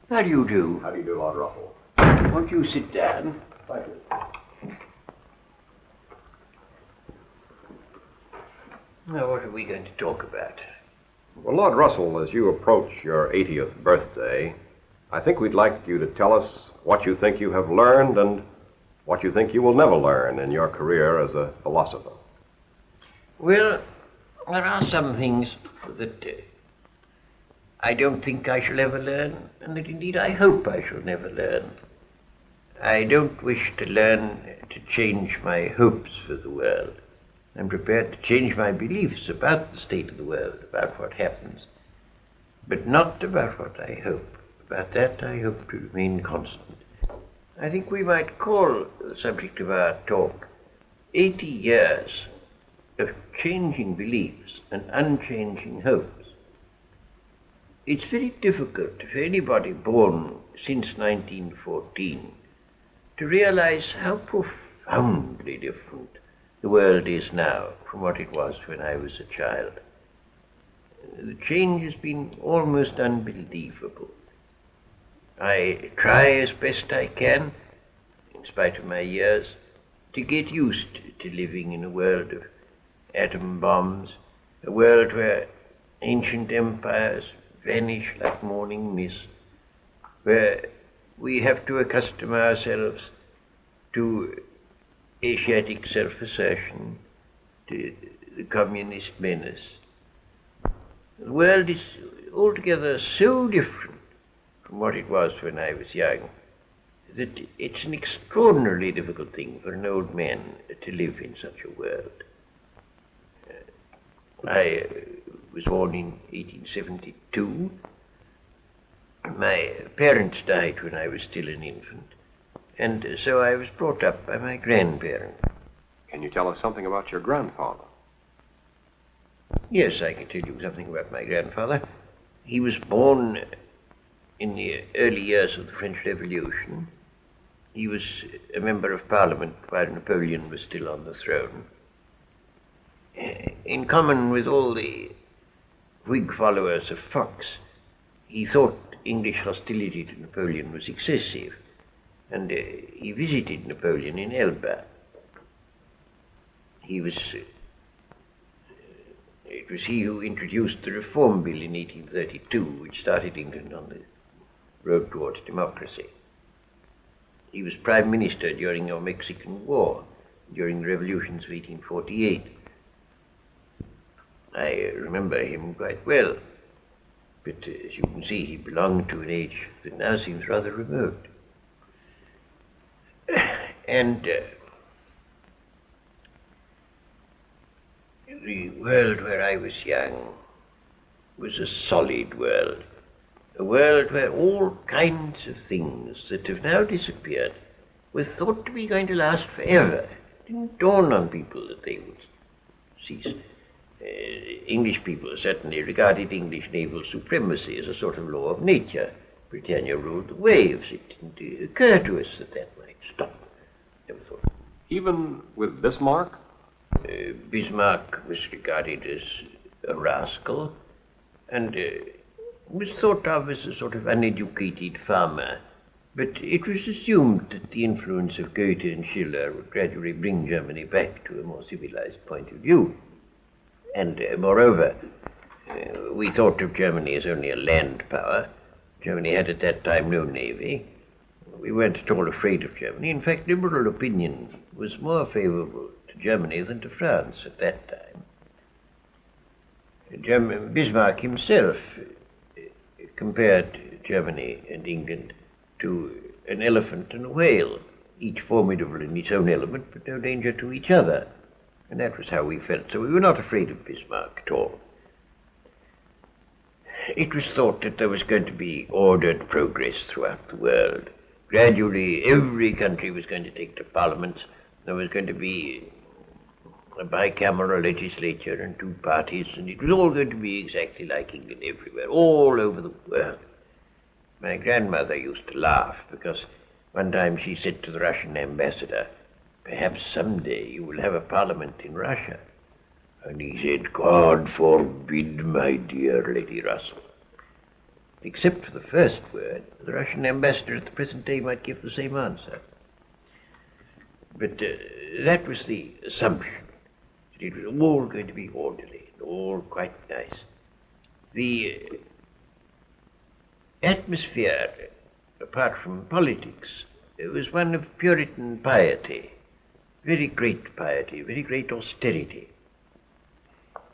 How do you do? How do you do, Lord Russell? Won't you sit down? Thank you. Now, what are we going to talk about? Well, Lord Russell, as you approach your 80th birthday, I think we'd like you to tell us what you think you have learned and what you think you will never learn in your career as a philosopher. Well, there are some things that I don't think I shall ever learn, and that indeed I hope I shall never learn. I don't wish to learn to change my hopes for the world. I'm prepared to change my beliefs about the state of the world, about what happens, but not about what I hope. About that I hope to remain constant. I think we might call the subject of our talk 80 years of changing beliefs and unchanging hopes. It's very difficult for anybody born since 1914 to realize how profoundly different the world is now from what it was when I was a child. The change has been almost unbelievable. I try as best I can, in spite of my years, to get used to living in a world of atom bombs, a world where ancient empires vanish like morning mist, where we have to accustom ourselves to Asiatic self-assertion, to the communist menace. The world is altogether so different from what it was when I was young that it's an extraordinarily difficult thing for an old man to live in such a world. I was born in 1872. My parents died when I was still an infant, and so I was brought up by my grandparents. Can you tell us something about your grandfather? Yes, I can tell you something about my grandfather. He was born in the early years of the French Revolution. He was a member of Parliament while Napoleon was still on the throne. In common with all the Whig followers of Fox, he thought English hostility to Napoleon was excessive, and he visited Napoleon in Elba. It was he who introduced the Reform Bill in 1832, which started England on the road towards democracy. He was Prime Minister during the Mexican War, during the revolutions of 1848. I remember him quite well, but as you can see, he belonged to an age that now seems rather remote. And the world where I was young was a solid world, a world where all kinds of things that have now disappeared were thought to be going to last forever. It didn't dawn on people that they would cease. English people certainly regarded English naval supremacy as a sort of law of nature. Britannia ruled the waves. It didn't occur to us that that might stop. Never thought. Even with Bismarck? Bismarck was regarded as a rascal, and was thought of as a sort of uneducated farmer. But it was assumed that the influence of Goethe and Schiller would gradually bring Germany back to a more civilized point of view. And moreover, we thought of Germany as only a land power. Germany had at that time no navy. We weren't at all afraid of Germany. In fact, liberal opinion was more favorable to Germany than to France at that time. Bismarck himself compared Germany and England to an elephant and a whale, each formidable in its own element, but no danger to each other. And that was how we felt. So we were not afraid of Bismarck at all. It was thought that there was going to be ordered progress throughout the world. Gradually, every country was going to take to parliaments. There was going to be a bicameral legislature and two parties, and it was all going to be exactly like England everywhere, all over the world. My grandmother used to laugh because one time she said to the Russian ambassador, "Perhaps someday you will have a parliament in Russia." And he said, "God forbid, my dear Lady Russell." Except for the first word, the Russian ambassador at the present day might give the same answer. But that was the assumption, that it was all going to be orderly, and all quite nice. The atmosphere, apart from politics, was one of Puritan piety, very great austerity.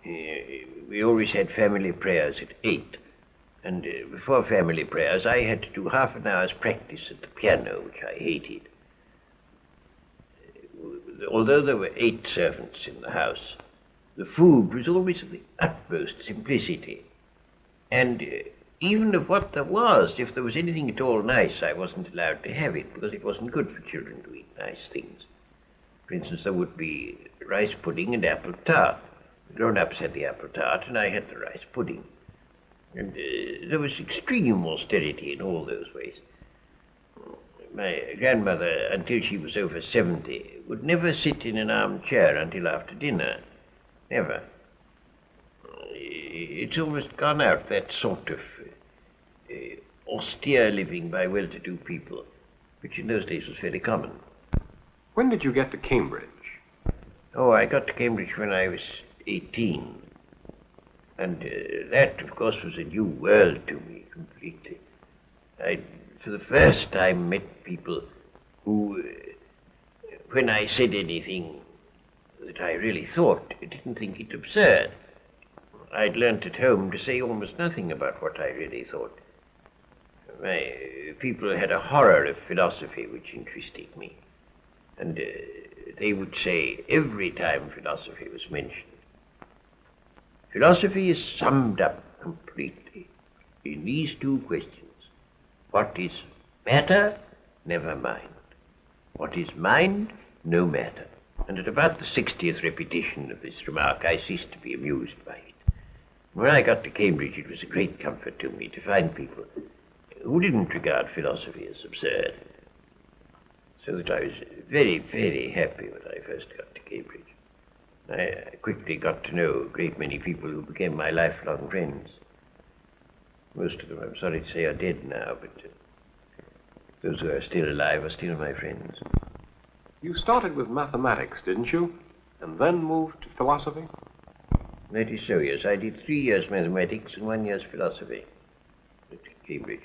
We always had family prayers at 8, and before family prayers I had to do half an hour's practice at the piano, which I hated. Although there were 8 servants in the house, the food was always of the utmost simplicity, and even of what there was, if there was anything at all nice, I wasn't allowed to have it, because it wasn't good for children to eat nice things. For instance, there would be rice pudding and apple tart. The grown-ups had the apple tart, and I had the rice pudding. And there was extreme austerity in all those ways. My grandmother, until she was over 70, would never sit in an armchair until after dinner. Never. It's almost gone out, that sort of austere living by well-to-do people, which in those days was very common. When did you get to Cambridge? Oh, I got to Cambridge when I was 18. And that, of course, was a new world to me completely. I, for the first time, met people who, when I said anything that I really thought, didn't think it absurd. I'd learnt at home to say almost nothing about what I really thought. My people had a horror of philosophy, which interested me. And they would say every time philosophy was mentioned, philosophy is summed up completely in these 2 questions. What is matter? Never mind. What is mind? No matter. And at about the 60th repetition of this remark, I ceased to be amused by it. When I got to Cambridge, it was a great comfort to me to find people who didn't regard philosophy as absurd. So that I was very, very happy when I first got to Cambridge. I quickly got to know a great many people who became my lifelong friends. Most of them, I'm sorry to say, are dead now, but those who are still alive are still my friends. You started with mathematics, didn't you? And then moved to philosophy? That is so, yes. I did 3 years mathematics and 1 year's philosophy at Cambridge.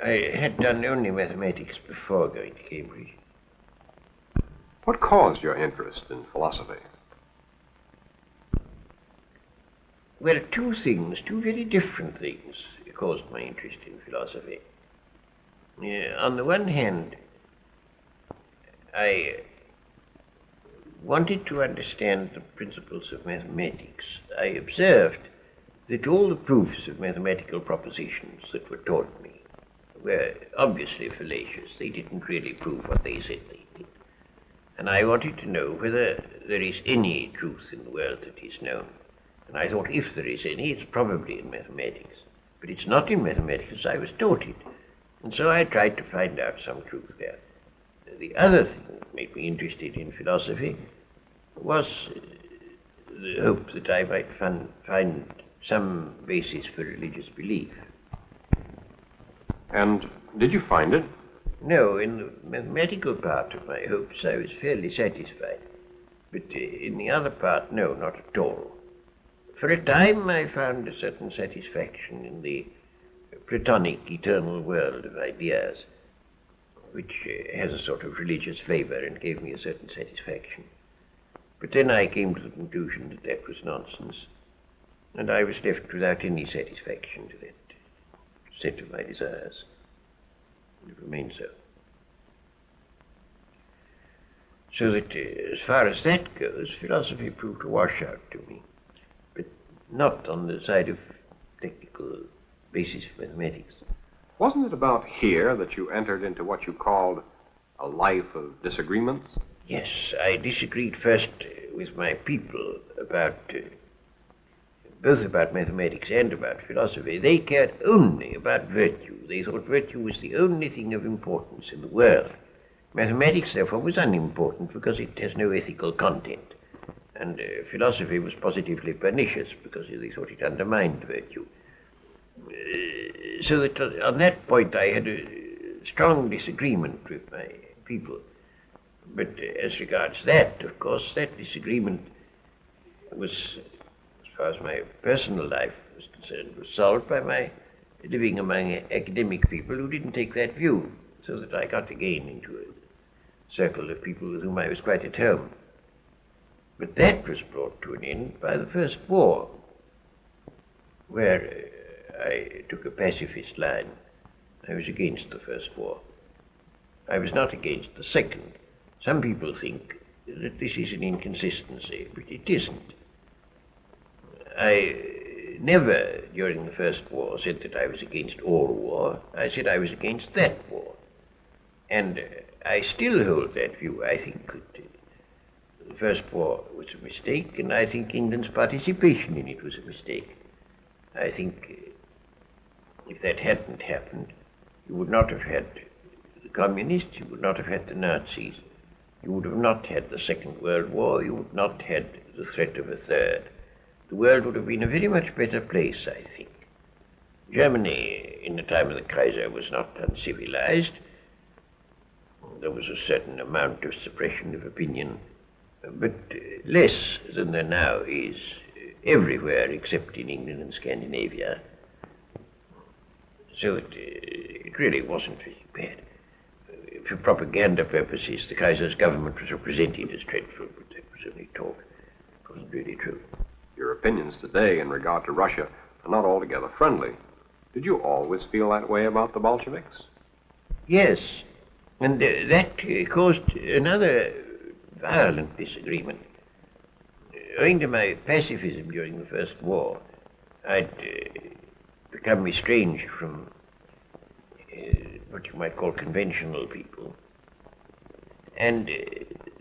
I had done only mathematics before going to Cambridge. What caused your interest in philosophy? Well, 2 things, 2 very different things caused my interest in philosophy. On the one hand, I wanted to understand the principles of mathematics. I observed that all the proofs of mathematical propositions that were taught me were obviously fallacious. They didn't really prove what they said they did. And I wanted to know whether there is any truth in the world that is known. And I thought if there is any, it's probably in mathematics. But it's not in mathematics as I was taught it. And so I tried to find out some truth there. The other thing that made me interested in philosophy was the hope that I might find some basis for religious belief. And did you find it? No, in the mathematical part of my hopes I was fairly satisfied. But in the other part, no, not at all. For a time I found a certain satisfaction in the Platonic eternal world of ideas, which has a sort of religious flavor and gave me a certain satisfaction. But then I came to the conclusion that that was nonsense, and I was left without any satisfaction to that set of my desires. And it remained so. So that as far as that goes, philosophy proved a washout to me, but not on the side of technical basis of mathematics. Wasn't it about here that you entered into what you called a life of disagreements? Yes, I disagreed first with my people about both about mathematics and about philosophy. They cared only about virtue. They thought virtue was the only thing of importance in the world. Mathematics, therefore, was unimportant because it has no ethical content. And philosophy was positively pernicious because they thought it undermined virtue. So that on that point I had a strong disagreement with my people. But as regards that, of course, that disagreement was, as far as my personal life was concerned, was solved by my living among academic people who didn't take that view, so that I got again into a circle of people with whom I was quite at home. But that was brought to an end by the First War, where I took a pacifist line. I was against the First War. I was not against the Second. Some people think that this is an inconsistency, but it isn't. I never, during the First War, said that I was against all war. I said I was against that war. And I still hold that view. I think that the First War was a mistake, and I think England's participation in it was a mistake. I think if that hadn't happened, you would not have had the communists, you would not have had the Nazis, you would have not had the Second World War, you would not have had the threat of a third. The world would have been a very much better place, I think. Germany, in the time of the Kaiser, was not uncivilized. There was a certain amount of suppression of opinion, but less than there now is everywhere except in England and Scandinavia. So it really wasn't very bad. For propaganda purposes, the Kaiser's government was represented as dreadful, but that was only talk. It wasn't really true. Your opinions today in regard to Russia are not altogether friendly. Did you always feel that way about the Bolsheviks? Yes, and that caused another violent disagreement. Owing to my pacifism during the First War, I'd become estranged from what you might call conventional people. And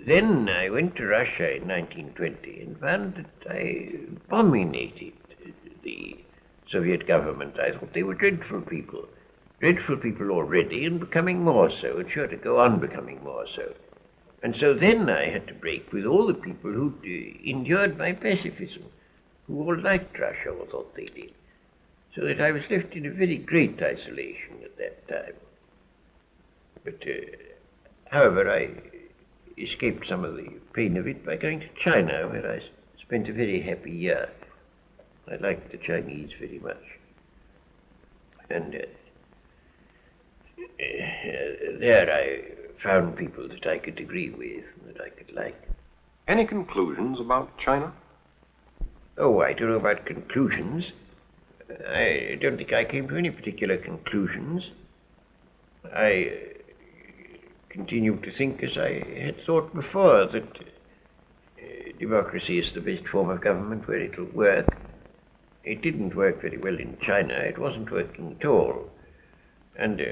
then I went to Russia in 1920 and found that I abominated the Soviet government. I thought they were dreadful people already and becoming more so, and sure to go on becoming more so. And so then I had to break with all the people who endured my pacifism, who all liked Russia or thought they did. So that I was left in a very great isolation at that time. But, however, I escaped some of the pain of it by going to China, where I spent a very happy year. I liked the Chinese very much. And there I found people that I could agree with and that I could like. Any conclusions about China? Oh, I don't know about conclusions. I don't think I came to any particular conclusions. I continued to think as I had thought before, that democracy is the best form of government where it'll work. It didn't work very well in China. It wasn't working at all. And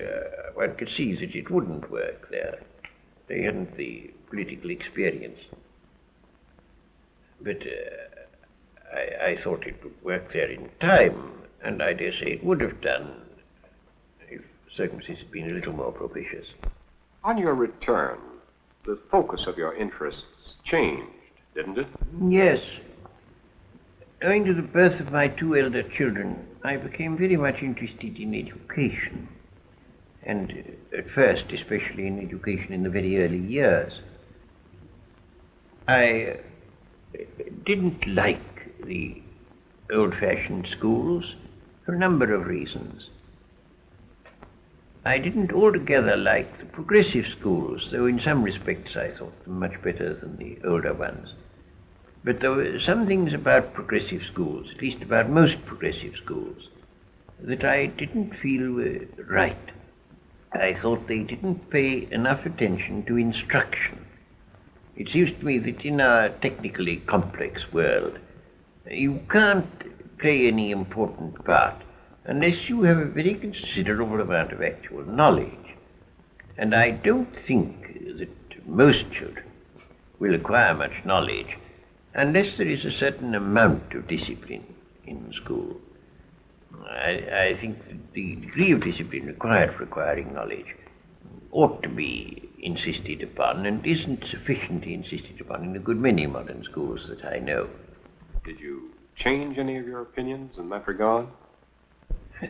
one could see that it wouldn't work there. They hadn't the political experience. But I thought it would work there in time, and I dare say it would have done if circumstances had been a little more propitious. On your return, the focus of your interests changed, didn't it? Yes. Owing to the birth of my two elder children, I became very much interested in education. And at first, especially in education in the very early years. I didn't like the old-fashioned schools for a number of reasons. I didn't altogether like the progressive schools, though in some respects I thought them much better than the older ones. But there were some things about progressive schools, at least about most progressive schools, that I didn't feel were right. I thought they didn't pay enough attention to instruction. It seems to me that in our technically complex world, you can't play any important part unless you have a very considerable amount of actual knowledge. And I don't think that most children will acquire much knowledge unless there is a certain amount of discipline in school. I think that the degree of discipline required for acquiring knowledge ought to be insisted upon, and isn't sufficiently insisted upon in a good many modern schools that I know. Did you change any of your opinions in that regard?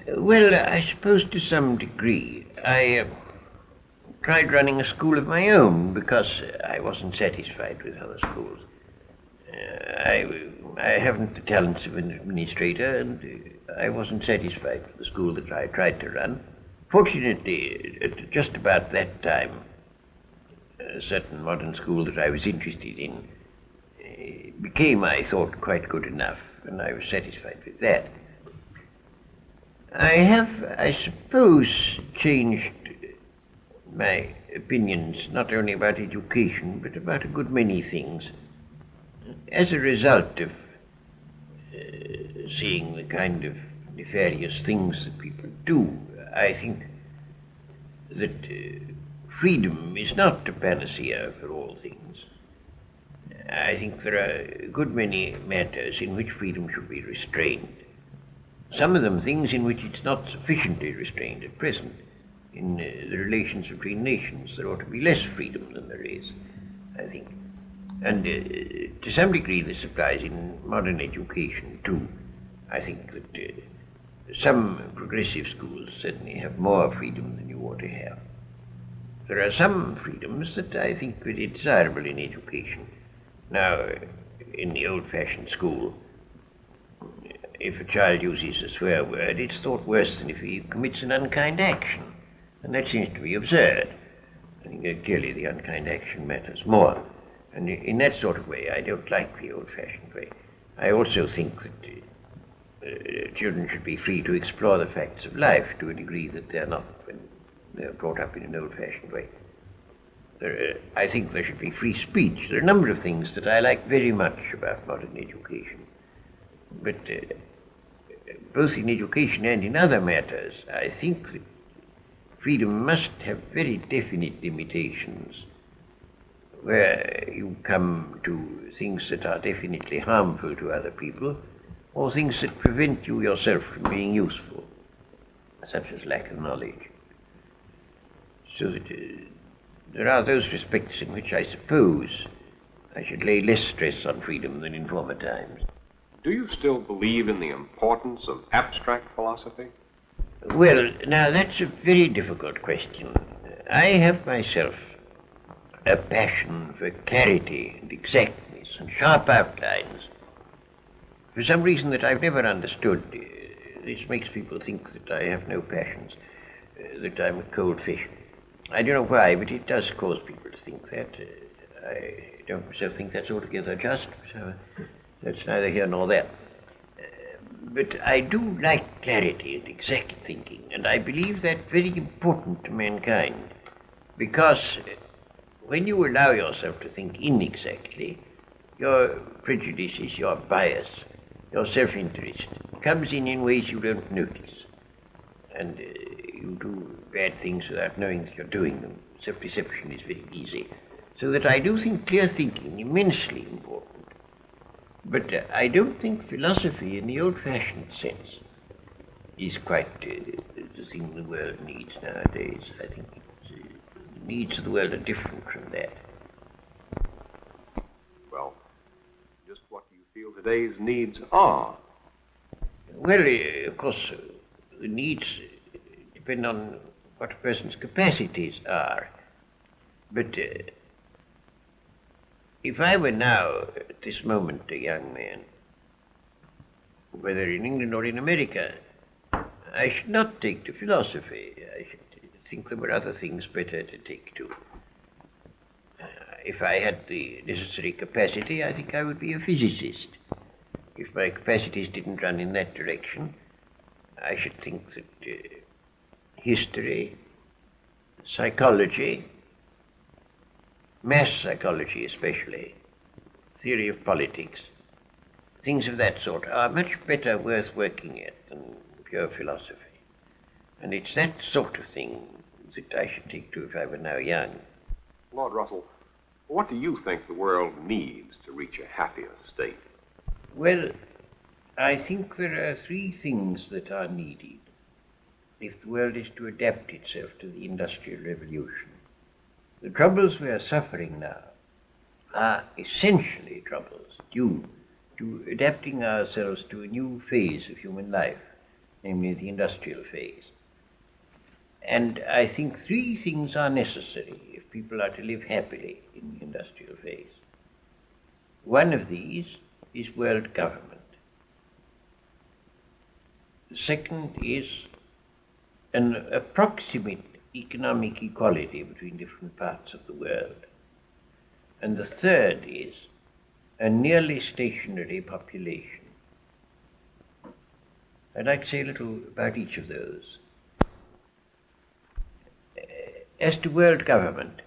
Well, I suppose to some degree. I tried running a school of my own because I wasn't satisfied with other schools. I haven't the talents of an administrator, and I wasn't satisfied with the school that I tried to run. Fortunately, at just about that time, a certain modern school that I was interested in became, I thought, quite good enough, and I was satisfied with that. I have, I suppose, changed my opinions not only about education, but about a good many things, as a result of seeing the kind of nefarious things that people do. I think that freedom is not a panacea for all things. I think there are a good many matters in which freedom should be restrained. Some of them things in which it's not sufficiently restrained at present. In the relations between nations, there ought to be less freedom than there is, I think. And to some degree this applies in modern education too. I think that some progressive schools certainly have more freedom than you ought to have. There are some freedoms that I think very desirable in education. Now, in the old-fashioned school, if a child uses a swear word, it's thought worse than if he commits an unkind action. And that seems to be absurd. I think clearly the unkind action matters more. And in that sort of way, I don't like the old-fashioned way. I also think that children should be free to explore the facts of life to a degree that they're not when they're brought up in an old-fashioned way. I think there should be free speech. There are a number of things that I like very much about modern education. But both in education and in other matters, I think that freedom must have very definite limitations where you come to things that are definitely harmful to other people or things that prevent you yourself from being useful, such as lack of knowledge. So that there are those respects in which I suppose I should lay less stress on freedom than in former times. Do you still believe in the importance of abstract philosophy? Well, now that's a very difficult question. I have myself a passion for clarity and exactness and sharp outlines. For some reason that I've never understood, this makes people think that I have no passions, that I'm a cold fish. I don't know why, but it does cause people to think that. I don't myself think that's altogether just, so that's neither here nor there. But I do like clarity and exact thinking, and I believe that very important to mankind, because when you allow yourself to think inexactly, your prejudices, your bias, your self-interest comes in ways you don't notice. And you do bad things without knowing that you're doing them. Self-deception is very easy. So that I do think clear thinking immensely important. But I don't think philosophy in the old-fashioned sense is quite the thing the world needs nowadays. I think the needs of the world are different from that. Well, just what do you feel today's needs are? Well, of course, the needs depend on what a person's capacities are. But if I were now, at this moment, a young man, whether in England or in America, I should not take to philosophy. I should think there were other things better to take to. If I had the necessary capacity, I think I would be a physicist. If my capacities didn't run in that direction, I should think that history, psychology, mass psychology especially, theory of politics, things of that sort are much better worth working at than pure philosophy. And it's that sort of thing that I should take to if I were now young. Lord Russell, what do you think the world needs to reach a happier state? Well, I think there are three things that are needed if the world is to adapt itself to the Industrial Revolution. The troubles we are suffering now are essentially troubles due to adapting ourselves to a new phase of human life, namely the industrial phase. And I think three things are necessary if people are to live happily in the industrial phase. One of these is world government. The second is an approximate economic equality between different parts of the world. And the third is a nearly stationary population. I'd like to say a little about each of those. As to world government,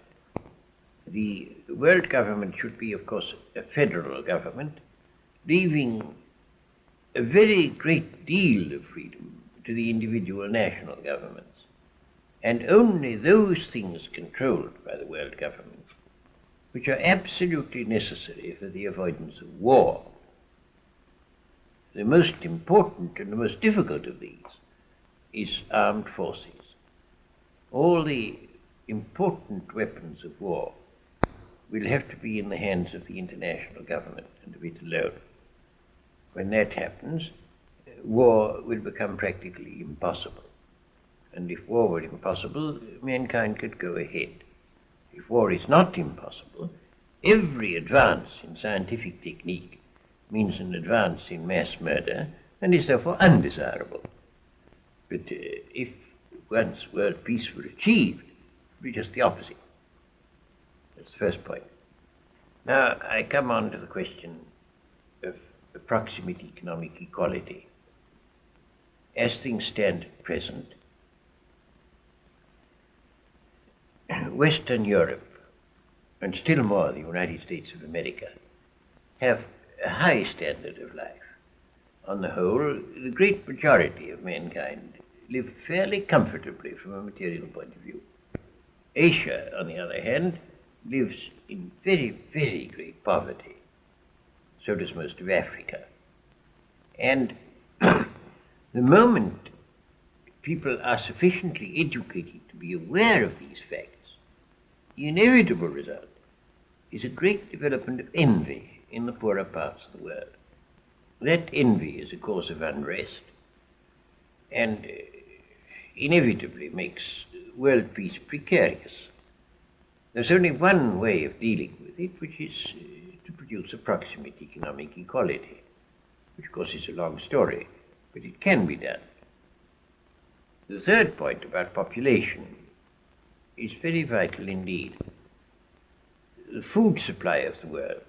the world government should be, of course, a federal government, leaving a very great deal of freedom to the individual national governments, and only those things controlled by the world government which are absolutely necessary for the avoidance of war. The most important and the most difficult of these is armed forces. All the important weapons of war will have to be in the hands of the international government and of it alone. When that happens, war will become practically impossible. And if war were impossible, mankind could go ahead. If war is not impossible, every advance in scientific technique means an advance in mass murder and is therefore undesirable. But if once world peace were achieved, it would be just the opposite. That's the first point. Now I come on to the question of approximate economic equality. As things stand at present, Western Europe, and still more the United States of America, have a high standard of life. On the whole, the great majority of mankind live fairly comfortably from a material point of view. Asia, on the other hand, lives in very, very great poverty. So does most of Africa. And the moment people are sufficiently educated to be aware of these facts, the inevitable result is a great development of envy in the poorer parts of the world. That envy is a cause of unrest and inevitably makes world peace precarious. There's only one way of dealing with it, which is to produce approximate economic equality, which of course is a long story, but it can be done. The third point about population is very vital indeed. The food supply of the world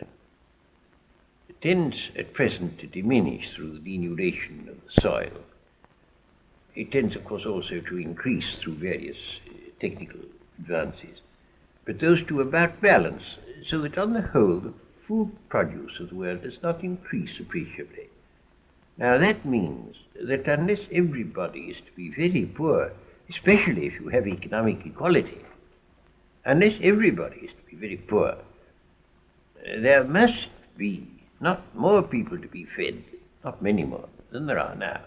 tends at present to diminish through the denudation of the soil. It tends, of course, also to increase through various technical advances. But those two about balance, so that on the whole the food produce of the world does not increase appreciably. Now that means that unless everybody is to be very poor, especially if you have economic equality, unless everybody is to be very poor, there must be not more people to be fed, not many more than there are now.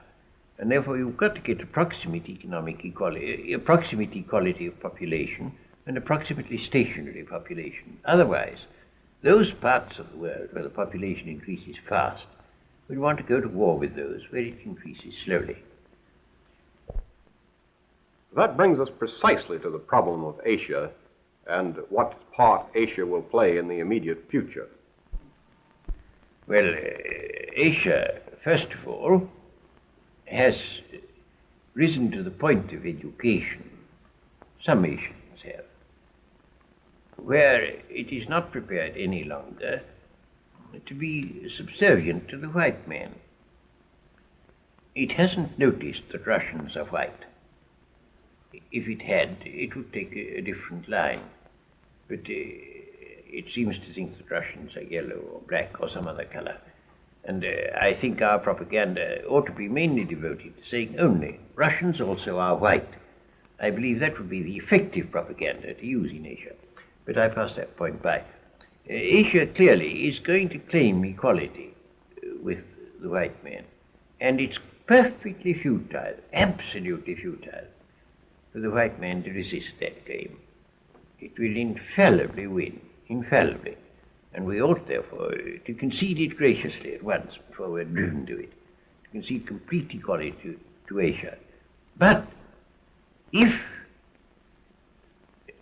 And therefore you've got to get approximate economic equality, approximate equality of population, and approximately stationary population. Otherwise, those parts of the world where the population increases fast will want to go to war with those where it increases slowly. That brings us precisely to the problem of Asia and what part Asia will play in the immediate future. Well, Asia, first of all, has risen to the point of education. Some Asians have, where it is not prepared any longer to be subservient to the white man. It hasn't noticed that Russians are white. If it had, it would take a different line. But it seems to think that Russians are yellow or black or some other color. And I think our propaganda ought to be mainly devoted to saying only Russians also are white. I believe that would be the effective propaganda to use in Asia. But I pass that point by. Asia clearly is going to claim equality with the white man. And it's perfectly futile, absolutely futile, for the white man to resist that claim. It will infallibly win, infallibly. And we ought, therefore, to concede it graciously at once before we're driven to it. To concede complete equality to Asia. But if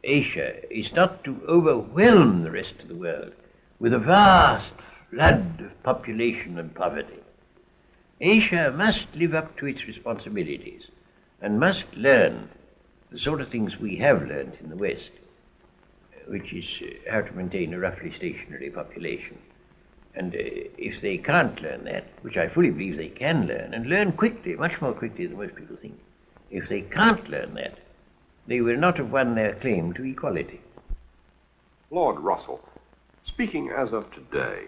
Asia is not to overwhelm the rest of the world with a vast flood of population and poverty, Asia must live up to its responsibilities and must learn the sort of things we have learned in the West, which is how to maintain a roughly stationary population. And if they can't learn that, which I fully believe they can learn, and learn quickly, much more quickly than most people think, if they can't learn that, they will not have won their claim to equality. Lord Russell, speaking as of today,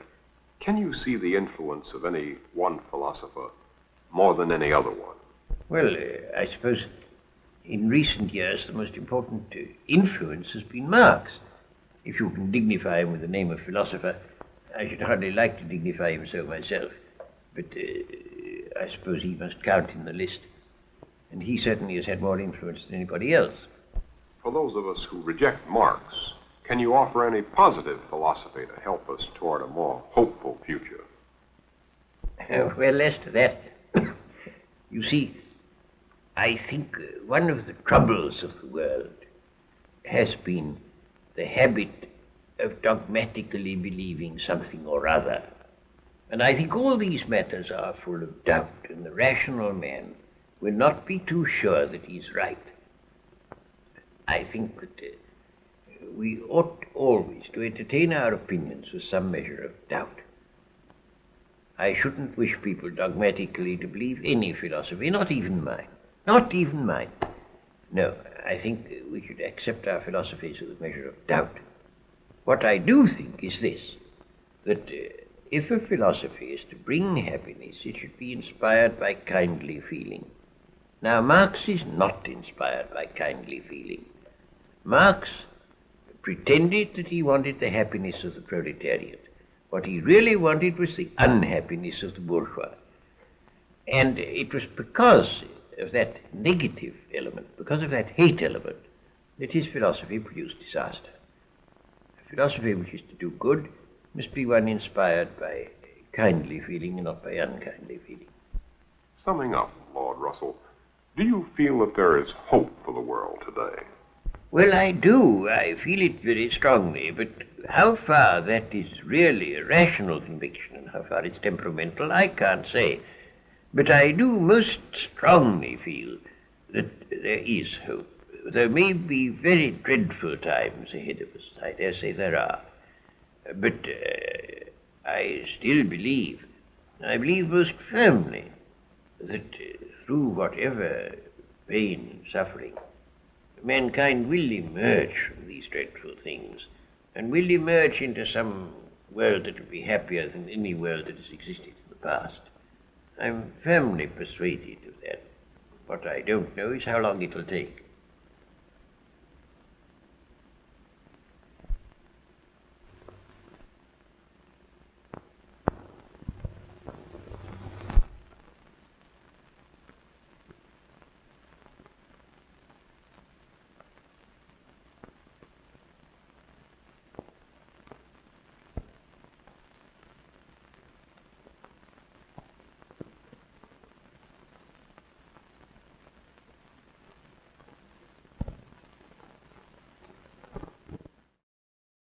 can you see the influence of any one philosopher more than any other one? Well, I suppose in recent years the most important influence has been Marx. If you can dignify him with the name of philosopher, I should hardly like to dignify him so myself, but I suppose he must count in the list, and he certainly has had more influence than anybody else. For those of us who reject Marx, can you offer any positive philosophy to help us toward a more hopeful future? Well, as to that, you see, I think one of the troubles of the world has been the habit of dogmatically believing something or other. And I think all these matters are full of doubt, and the rational man will not be too sure that he's right. I think that we ought always to entertain our opinions with some measure of doubt. I shouldn't wish people dogmatically to believe any philosophy, not even mine. Not even mine. No, I think we should accept our philosophies with a measure of doubt. What I do think is this, that if a philosophy is to bring happiness, it should be inspired by kindly feeling. Now, Marx is not inspired by kindly feeling. Marx pretended that he wanted the happiness of the proletariat. What he really wanted was the unhappiness of the bourgeois. And it was because of that negative element, because of that hate element, that his philosophy produced disaster. A philosophy which is to do good must be one inspired by kindly feeling and not by unkindly feeling. Summing up, Lord Russell, do you feel that there is hope for the world today? Well, I do. I feel it very strongly, but how far that is really a rational conviction and how far it's temperamental, I can't say. But I do most strongly feel that there is hope. There may be very dreadful times ahead of us. I dare say there are. But I still believe, I believe most firmly, that through whatever pain and suffering, mankind will emerge from these dreadful things and will emerge into some world that will be happier than any world that has existed in the past. I'm firmly persuaded of that. What I don't know is how long it will take.